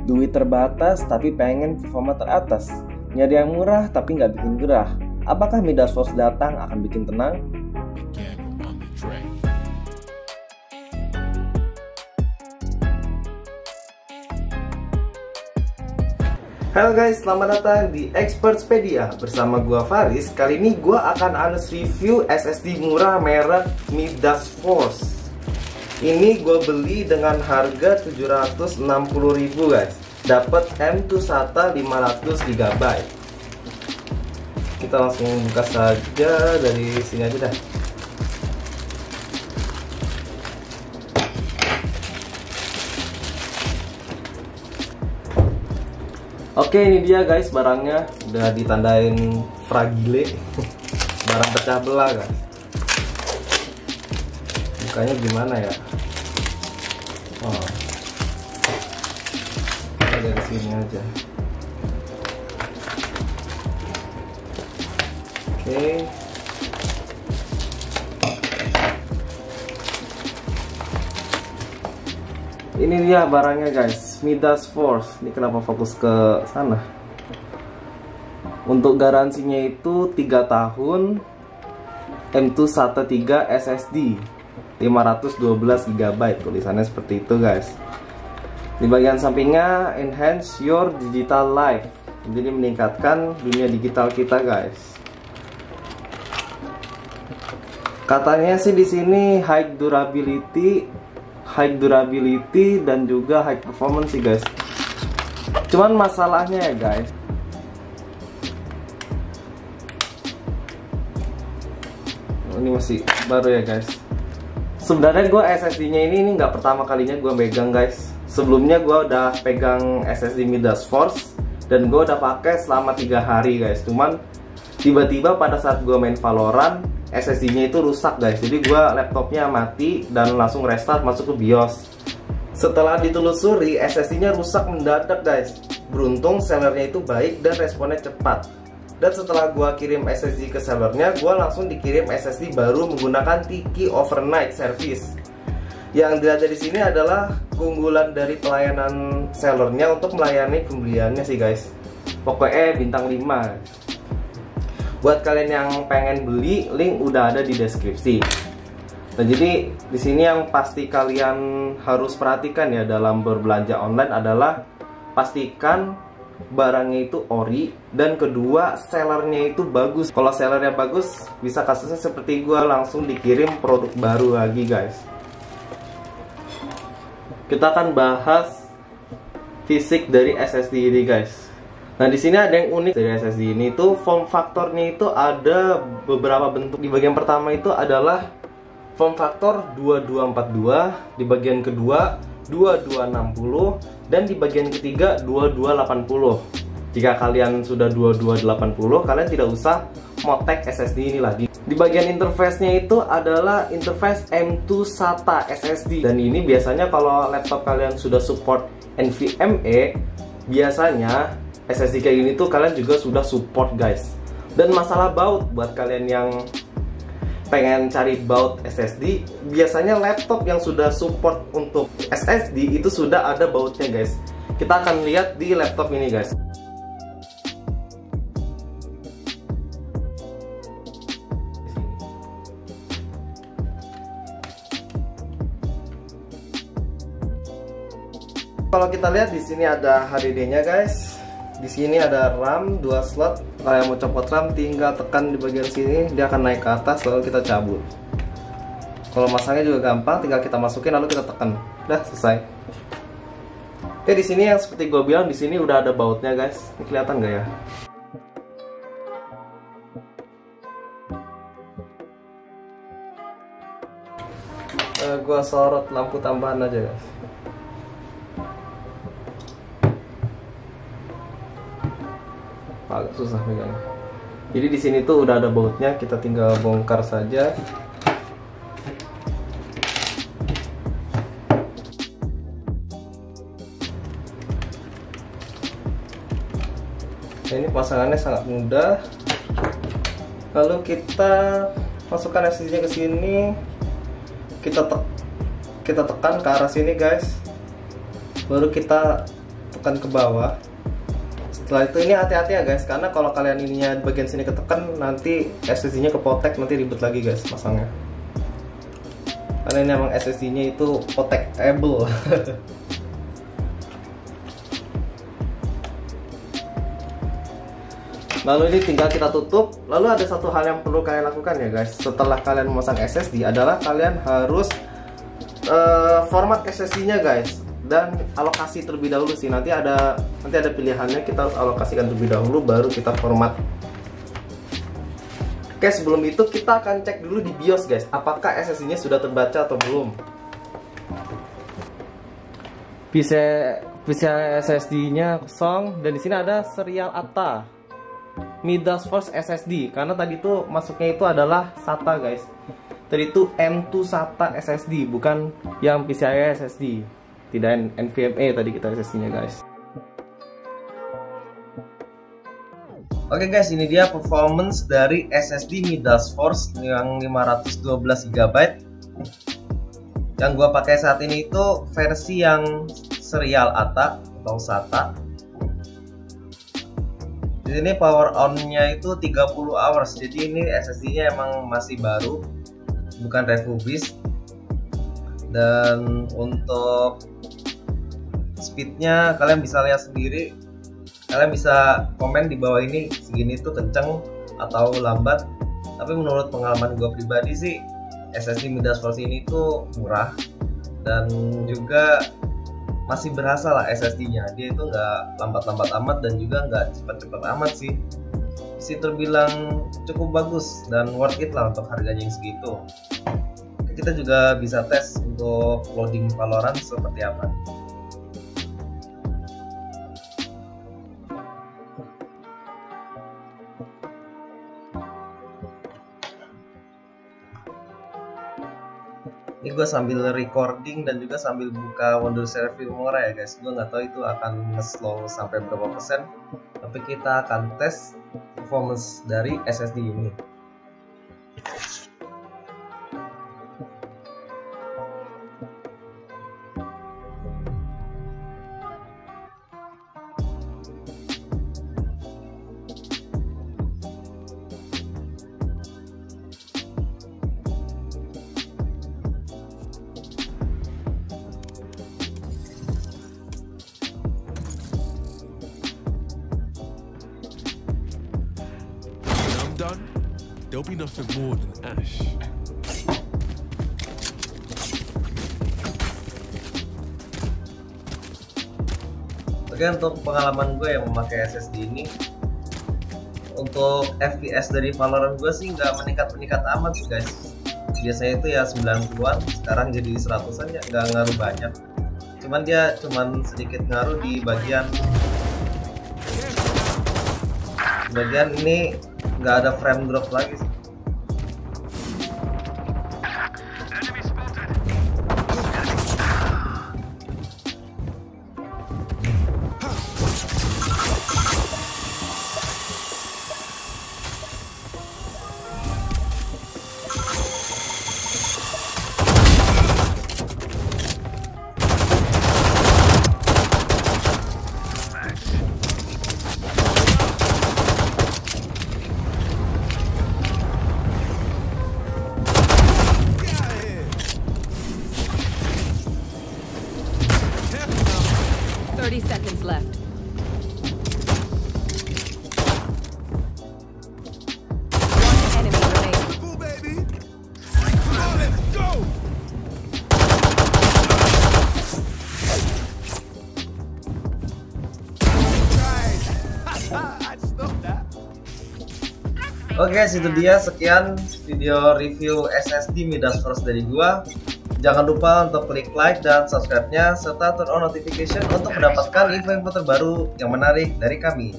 Duit terbatas tapi pengen performa teratas. Nyari yang murah tapi nggak bikin gerah. Apakah Midas Force datang akan bikin tenang? Halo guys, selamat datang di Expertspedia. Bersama gua Faris. Kali ini gua akan honest review SSD murah merek Midas Force. Ini gue beli dengan harga 760.000 guys. Dapat M2 SATA 500 GB. Kita langsung buka saja dari sini aja dah. Oke, ini dia guys barangnya. Udah ditandain fragile. Barang pecah belah guys. Bukanya gimana ya? Oh, dari sini aja. Oke. Ini dia barangnya guys, Midas Force. Ini kenapa fokus ke sana? Untuk garansinya itu 3 tahun, M2 SATA 3 SSD 512 GB, tulisannya seperti itu guys. Di bagian sampingnya enhance your digital life, jadi meningkatkan dunia digital kita guys. Katanya sih di sini high durability dan juga high performance sih guys. Cuman masalahnya ya guys, ini masih baru ya guys. Sebenarnya gue SSD-nya ini nggak pertama kalinya gue megang guys. Sebelumnya gue udah pegang SSD Midas Force dan gue udah pakai selama 3 hari guys. Cuman tiba-tiba pada saat gue main Valorant, SSD-nya itu rusak guys. Jadi gue laptopnya mati dan langsung restart masuk ke BIOS. Setelah ditelusuri, SSD-nya rusak mendadak guys. Beruntung sellernya itu baik dan responnya cepat. Dan setelah gua kirim SSD ke sellernya, gua langsung dikirim SSD baru menggunakan Tiki Overnight Service. Yang dilihat dari sini adalah keunggulan dari pelayanan sellernya untuk melayani pembeliannya sih guys. Pokoknya bintang 5. Buat kalian yang pengen beli, link udah ada di deskripsi. Nah, jadi di sini yang pasti kalian harus perhatikan ya dalam berbelanja online adalah pastikan barangnya itu ori, dan kedua sellernya itu bagus. Kalau sellernya bagus, bisa kasusnya seperti gue langsung dikirim produk baru lagi guys. Kita akan bahas fisik dari SSD ini guys. Nah, di sini ada yang unik dari SSD ini tuh, form factornya itu ada beberapa bentuk. Di bagian pertama itu adalah form factor 2242, di bagian kedua 2260, dan di bagian ketiga 2280. Jika kalian sudah 2280, kalian tidak usah motek SSD ini lagi. Di bagian interface-nya itu adalah interface M2 SATA SSD. Dan ini biasanya kalau laptop kalian sudah support NVMe, biasanya SSD kayak gini tuh kalian juga sudah support guys. Dan masalah baut, buat kalian yang pengen cari baut SSD, biasanya laptop yang sudah support untuk SSD itu sudah ada bautnya guys. Kita akan lihat di laptop ini guys. Kalau kita lihat di sini ada HDD-nya guys. Di sini ada RAM 2 slot. Kalau yang mau copot RAM tinggal tekan di bagian sini, dia akan naik ke atas lalu kita cabut. Kalau masangnya juga gampang, tinggal kita masukin lalu kita tekan. Udah selesai. Oke, di sini yang seperti gue bilang, di sini udah ada bautnya guys. Ini kelihatan nggak ya? Gue sorot lampu tambahan aja guys. Agak susah megangnya. Jadi di sini tuh udah ada bautnya, kita tinggal bongkar saja. Nah, ini pasangannya sangat mudah. Lalu kita masukkan SSD-nya ke sini. Kita tekan ke arah sini guys. Baru kita tekan ke bawah. Setelah itu ini hati-hati ya guys, karena kalau kalian ininya bagian sini ketekan, nanti SSD-nya kepotek, nanti ribet lagi guys masangnya. Karena ini emang SSD-nya itu potekable. Lalu ini tinggal kita tutup. Lalu ada satu hal yang perlu kalian lakukan ya guys, setelah kalian memasang SSD adalah kalian harus format SSD-nya guys, dan alokasi terlebih dahulu sih. Nanti ada pilihannya, kita harus alokasikan terlebih dahulu baru kita format. Oke, sebelum itu kita akan cek dulu di BIOS guys, apakah SSD-nya sudah terbaca atau belum. PC SSD-nya kosong, dan di sini ada serial ATA Midas Force SSD, karena tadi tuh masuknya itu adalah SATA guys. Tadi itu M2 SATA SSD, bukan yang PCIe SSD, tidak NVMe tadi kita SSD-nya guys. Oke guys, ini dia performance dari SSD Midas Force yang 512 GB. Yang gua pakai saat ini itu versi yang serial ATA atau SATA. Di sini power on-nya itu 30 hours. Jadi ini SSD-nya emang masih baru, bukan refurbished. Dan untuk speednya kalian bisa lihat sendiri. Kalian bisa komen di bawah ini, segini tuh kenceng atau lambat. Tapi menurut pengalaman gue pribadi sih, SSD Midas Force ini tuh murah dan juga masih berasa lah SSD-nya. Dia itu nggak lambat-lambat amat dan juga nggak cepat-cepat amat sih. Masih terbilang cukup bagus dan worth it lah untuk harganya yang segitu. Kita juga bisa tes untuk loading Valorant seperti apa. Ini gue sambil recording dan juga sambil buka Windows Server Filmora ya guys. Gue nggak tahu itu akan nge-slow sampai berapa persen, tapi kita akan tes performance dari SSD ini. Done, there'll be nothing more than ash. Oke, untuk pengalaman gue yang memakai SSD ini, untuk FPS dari Valorant gue sih nggak meningkat amat sih guys. Biasanya itu ya 90-an, sekarang jadi 100-an ya, nggak ngaruh banyak. Cuman dia sedikit ngaruh di bagian ini, nggak ada frame drop lagi sih. Seconds left. One enemy remaining. Go, baby! Come on, let's go! I'd stop that. Oke guys, itu dia sekian video review SSD Midas Force dari gua. Jangan lupa untuk klik like dan subscribe-nya serta turn on notification untuk mendapatkan info-info terbaru yang menarik dari kami.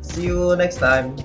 See you next time.